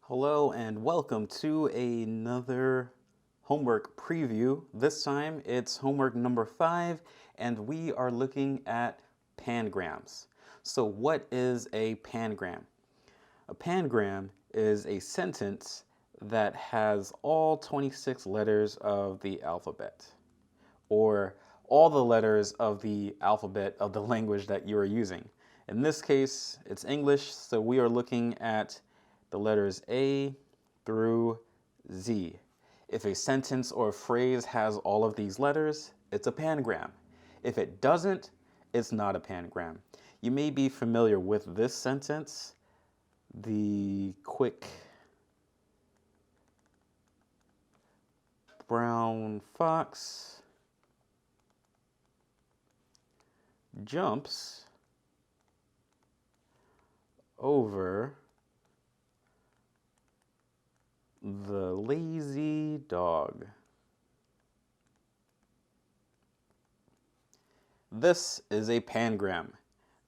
Hello and welcome to another homework preview. This time it's homework number 5 and we are looking at pangrams. So what is a pangram? A pangram is a sentence that has all 26 letters of the alphabet, or all the letters of the alphabet of the language that you are using. In this case, it's English, so we are looking at the letters A through Z. If a sentence or a phrase has all of these letters, it's a pangram. If it doesn't, it's not a pangram. You may be familiar with this sentence, the quick brown fox jumps over the lazy dog. This is a pangram.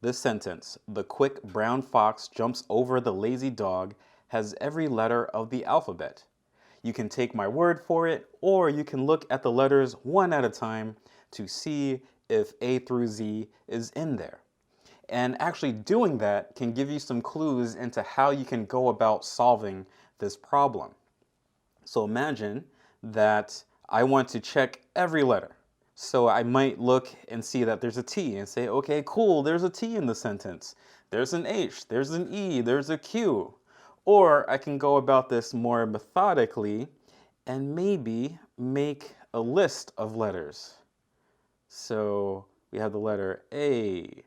This sentence, the quick brown fox jumps over the lazy dog, has every letter of the alphabet. You can take my word for it, or you can look at the letters one at a time to see if A through Z is in there. And actually doing that can give you some clues into how you can go about solving this problem. So imagine that I want to check every letter. So I might look and see that there's a T and say, okay, cool, there's a T in the sentence. There's an H, there's an E, there's a Q. Or I can go about this more methodically and maybe make a list of letters. So we have the letter A,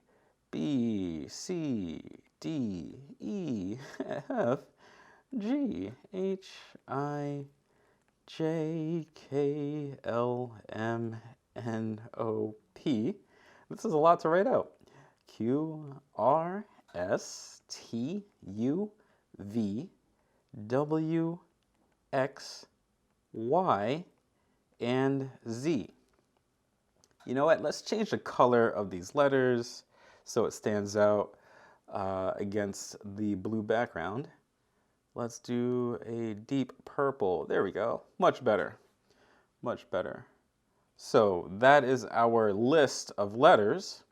B, C, D, E, F, G, H, I, J, K, L, M, N, O, P. This is a lot to write out. Q, R, S, T, U, V, W, X, Y, and Z. You know what? Let's change the color of these letters so it stands out against the blue background. Let's do a deep purple. There we go. Much better. Much better. So that is our list of letters.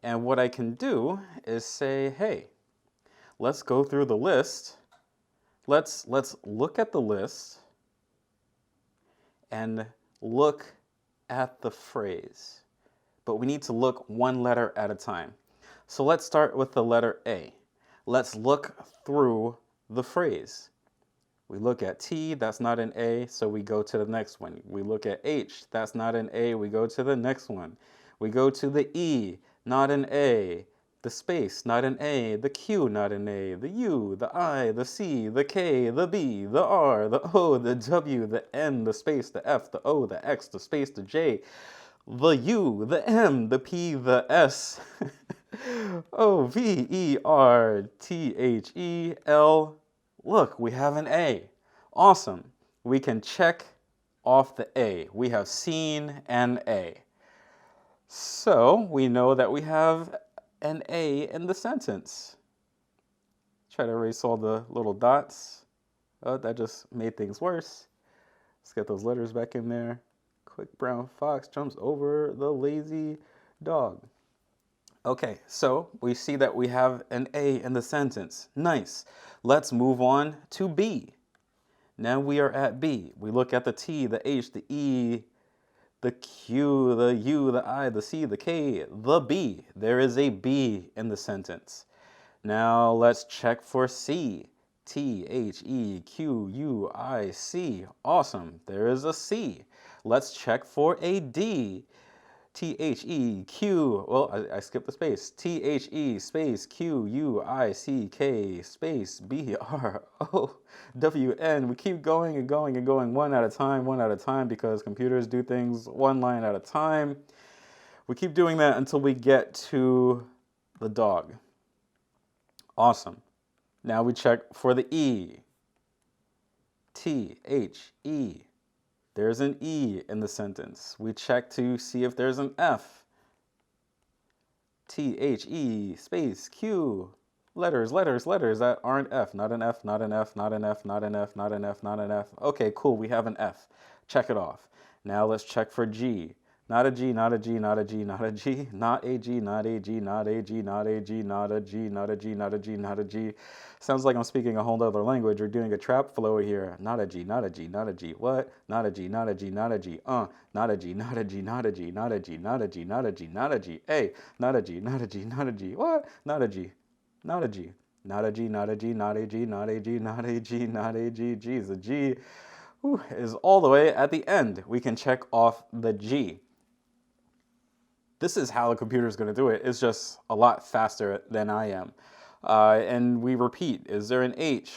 And what I can do is say, hey, let's go through the list. Let's look at the list and look at the phrase. But we need to look one letter at a time. So let's start with the letter A. Let's look through the phrase. We look at T, that's not an A, so we go to the next one. We look at H, that's not an A, we go to the next one. We go to the E, not an A, the space, not an A, the Q, not an A, the U, the I, the C, the K, the B, the R, the O, the W, the N, the space, the F, the O, the X, the space, the J, the U, the M, the P, the S, O, V, E, R, T, H, E, L. Look, we have an A. Awesome. We can check off the A. We have seen an A. So we know that we have an A in the sentence. Try to erase all the little dots. Oh, that just made things worse. Let's get those letters back in there. Quick brown fox jumps over the lazy dog. Okay, so we see that we have an A in the sentence. Nice. Let's move on to B. Now we are at B. We look at the T, the H, the E, the Q, the U, the I, the C, the K, the B. There is a B in the sentence. Now let's check for C. T, H, E, Q, U, I, C. Awesome. There is a C. Let's check for a D. T-H-E-Q, well, I skipped the space. T-H-E space Q-U-I-C-K space B-R-O-W-N. We keep going and going and going one at a time, because computers do things one line at a time. We keep doing that until we get to the dog. Awesome. Now we check for the E. T-H-E. There's an E in the sentence. We check to see if there's an F. T-H-E space Q Letters, letters, letters that aren't F. Not an F, not an F, not an F, not an F, not an F, not an F. Okay, cool, we have an F. Check it off. Now let's check for G. Not a G, not a G, not a G, not a G, not a G, not a G, not a G, not a G, not a G, not a G, not a G, not a G. Sounds like I'm speaking a whole other language or doing a trap flow here. Not a G, not a G, not a G. What? Not a G, not a G, not a G. Not a G, not a G, not a G, not a G, not a G, not a G, not a G. A. Not a G, not a G, not a G. What? Not a G. Not a G. Not a G, not a G, not a G, not a G, not a G, not a G. Geez, the G is all the way at the end. We can check off the G. This is how the computer is going to do it. It's just a lot faster than I am. And we repeat, is there an H?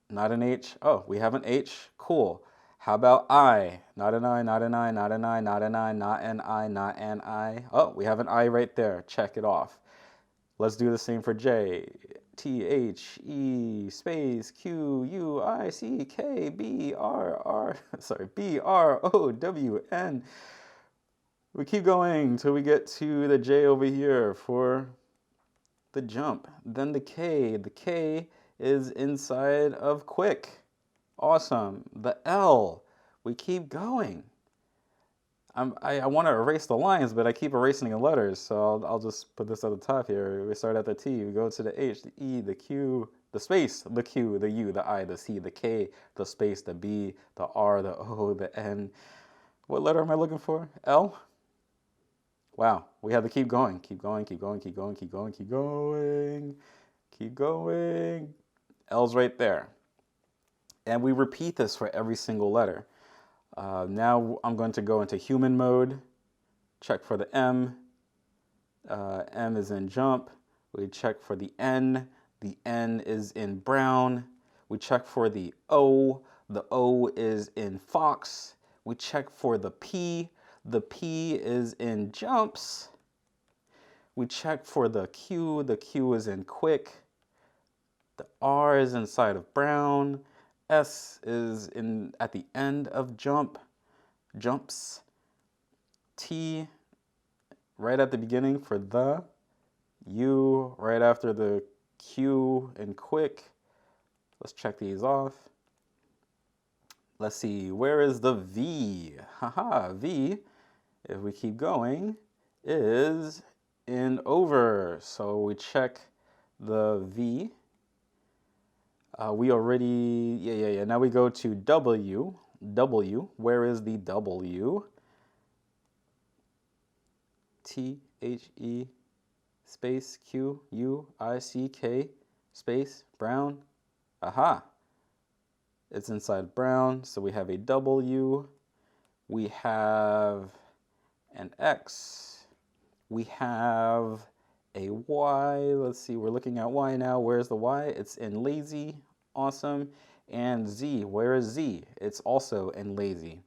Not an H. Oh, we have an H. Cool. How about I? Not an I, not an I, not an I, not an I, not an I, not an I. Oh, we have an I right there. Check it off. Let's do the same for J. T, H, E, space, Q, U, I, C, K, B, R, R, sorry, B, R, O, W, N. We keep going till we get to the J over here for the jump. Then the K is inside of quick. Awesome. The L, we keep going. I want to erase the lines, but I keep erasing the letters, so I'll just put this at the top here. We start at the T, we go to the H, the E, the Q, the space, the Q, the U, the I, the C, the K, the space, the B, the R, the O, the N. What letter am I looking for? L? Wow, we have to keep going, keep going, keep going, keep going, keep going, keep going, keep going. L's right there. And we repeat this for every single letter. Now I'm going to go into human mode, check for the M. M is in jump. We check for the N is in brown. We check for the O is in fox. We check for the P is in jumps. We check for the Q is in quick. The R is inside of brown. S is in at the end of jumps. T right at the beginning for the. U right after the Q in quick. Let's check these off. Let's see, where is the V? Haha, V, if we keep going, is in over. So we check the V. We already, yeah. Now we go to W. W, where is the W? T, H, E, space, Q, U, I, C, K, space, brown. Aha. It's inside brown, so we have a W. We have an X. We have a Y. Let's see, we're looking at Y now. Where's the Y? It's in lazy. Awesome. And Z, where is Z? It's also in lazy.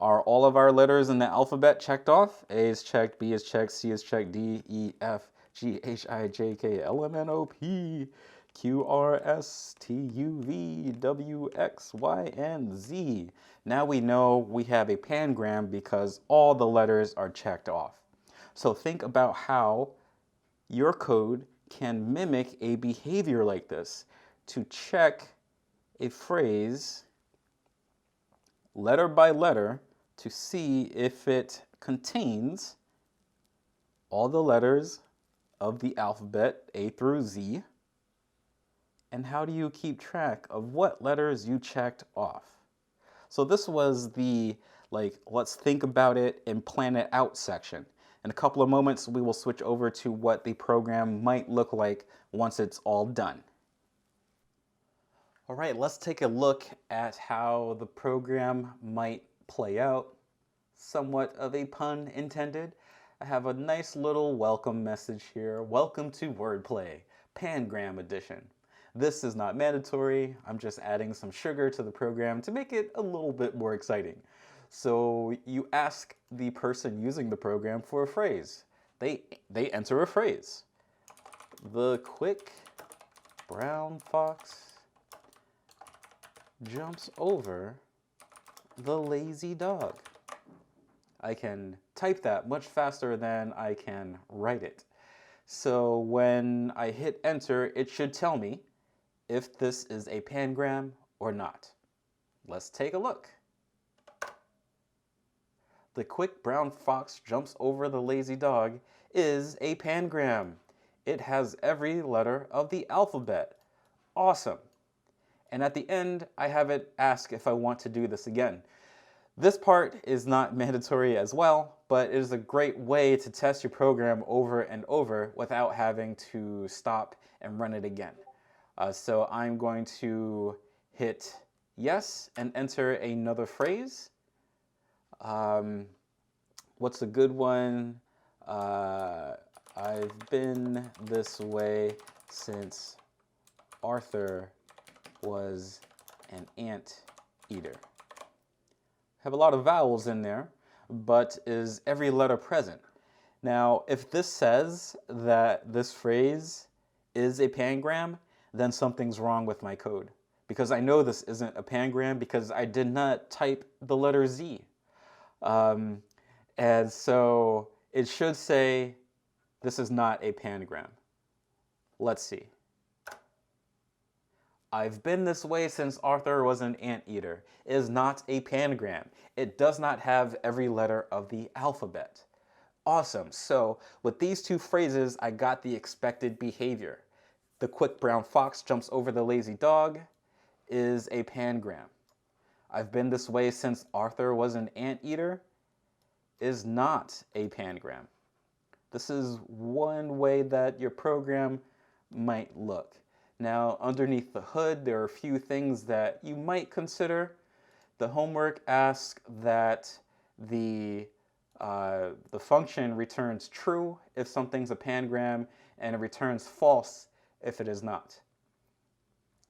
Are all of our letters in the alphabet checked off? A is checked, B is checked, C is checked, D, E, F, G, H, I, J, K, L, M, N, O, P, Q, R, S, T, U, V, W, X, Y, and Z. Now we know we have a pangram because all the letters are checked off. So think about how your code can mimic a behavior like this to check a phrase letter by letter to see if it contains all the letters of the alphabet A through Z. And how do you keep track of what letters you checked off? So this was the, let's think about it and plan it out section. In a couple of moments, we will switch over to what the program might look like once it's all done. All right, let's take a look at how the program might play out. Somewhat of a pun intended. I have a nice little welcome message here. Welcome to Wordplay, Pangram edition. This is not mandatory. I'm just adding some sugar to the program to make it a little bit more exciting. So you ask the person using the program for a phrase. They enter a phrase. The quick brown fox jumps over the lazy dog. I can type that much faster than I can write it. So when I hit enter, it should tell me if this is a pangram or not. Let's take a look. The quick brown fox jumps over the lazy dog is a pangram. It has every letter of the alphabet. Awesome. And at the end, I have it ask if I want to do this again. This part is not mandatory as well, but it is a great way to test your program over and over without having to stop and run it again. So I'm going to hit yes and enter another phrase. What's a good one? I've been this way since Arthur was an ant eater. Have a lot of vowels in there, but is every letter present? Now, if this says that this phrase is a pangram, then something's wrong with my code. Because I know this isn't a pangram because I did not type the letter Z. And so it should say this is not a pangram. Let's see. I've been this way since Arthur was an anteater is not a pangram. It does not have every letter of the alphabet. Awesome. So with these two phrases, I got the expected behavior. The quick brown fox jumps over the lazy dog is a pangram. I've been this way since Arthur was an anteater is not a pangram. This is one way that your program might look. Now, underneath the hood, there are a few things that you might consider. The homework asks that the function returns true if something's a pangram, and it returns false if it is not.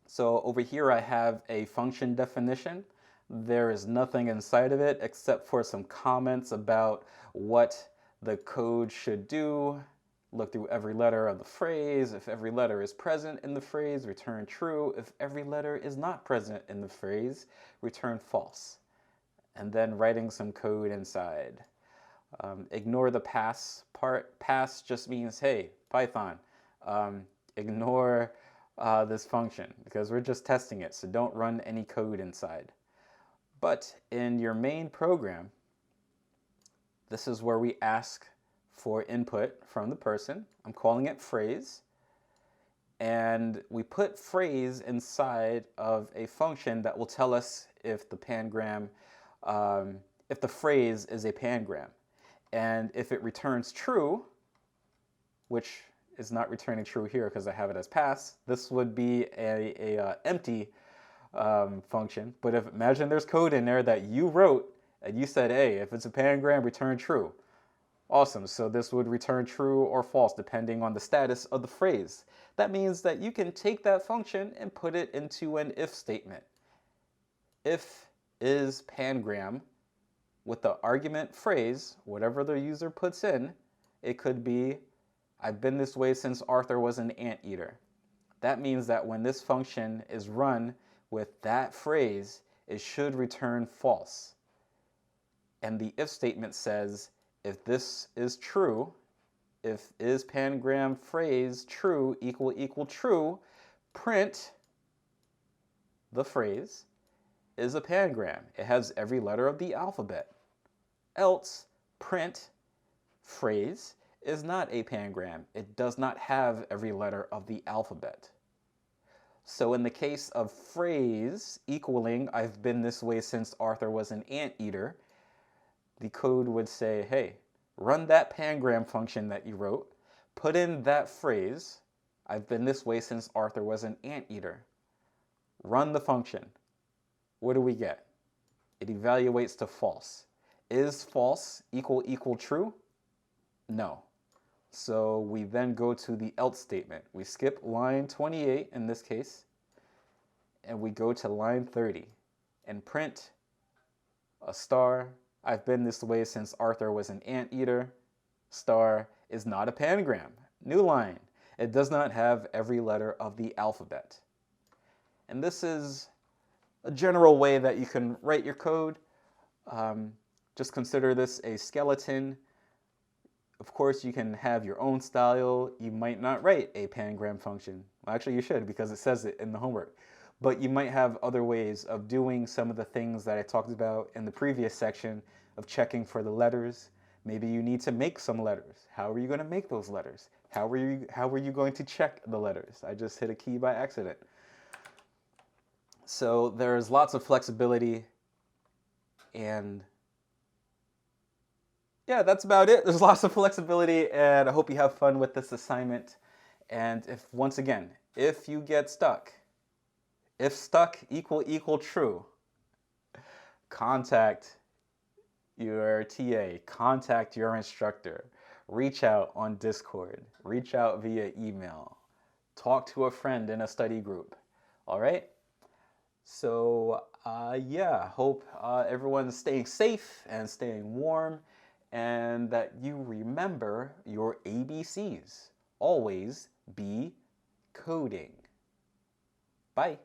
So over here I have a function definition. There is nothing inside of it except for some comments about what the code should do. Look through every letter of the phrase. If every letter is present in the phrase, return true. If every letter is not present in the phrase, return false. And then writing some code inside. Ignore the pass part. Pass just means, hey, Python, ignore this function because we're just testing it, so don't run any code inside. But in your main program, this is where we ask for input from the person. I'm calling it phrase. And we put phrase inside of a function that will tell us if the pangram, if the phrase is a pangram. And if it returns true, which is not returning true here because I have it as pass, this would be a empty function. But if imagine there's code in there that you wrote and you said, hey, if it's a pangram, return true. Awesome, so this would return true or false depending on the status of the phrase. That means that you can take that function and put it into an if statement. If is pangram with the argument phrase, whatever the user puts in, it could be, I've been this way since Arthur was an anteater. That means that when this function is run with that phrase, it should return false. And the if statement says, if this is true, if is pangram phrase true equal true, print the phrase is a pangram. It has every letter of the alphabet. Else, print phrase is not a pangram. It does not have every letter of the alphabet. So in the case of phrase equaling, I've been this way since Arthur was an anteater, the code would say, hey, run that pangram function that you wrote, put in that phrase, I've been this way since Arthur was an anteater. Run the function. What do we get? It evaluates to false. Is false equal true? No. So we then go to the else statement. We skip line 28 in this case, and we go to line 30 and print a star. I've been this way since Arthur was an anteater. Star is not a pangram. New line. It does not have every letter of the alphabet. And this is a general way that you can write your code. Just consider this a skeleton. Of course, you can have your own style. You might not write a pangram function. Well, actually, you should because it says it in the homework. But you might have other ways of doing some of the things that I talked about in the previous section of checking for the letters. Maybe you need to make some letters. How are you going to make those letters? How are you going to check the letters? I just hit a key by accident. So there's lots of flexibility, and yeah, that's about it. There's lots of flexibility, and I hope you have fun with this assignment. And once again, if you get stuck, if stuck equal true, contact your TA, contact your instructor, reach out on Discord, reach out via email, talk to a friend in a study group. All right? So yeah, hope everyone's staying safe and staying warm, and that you remember your ABCs. Always be coding. Bye.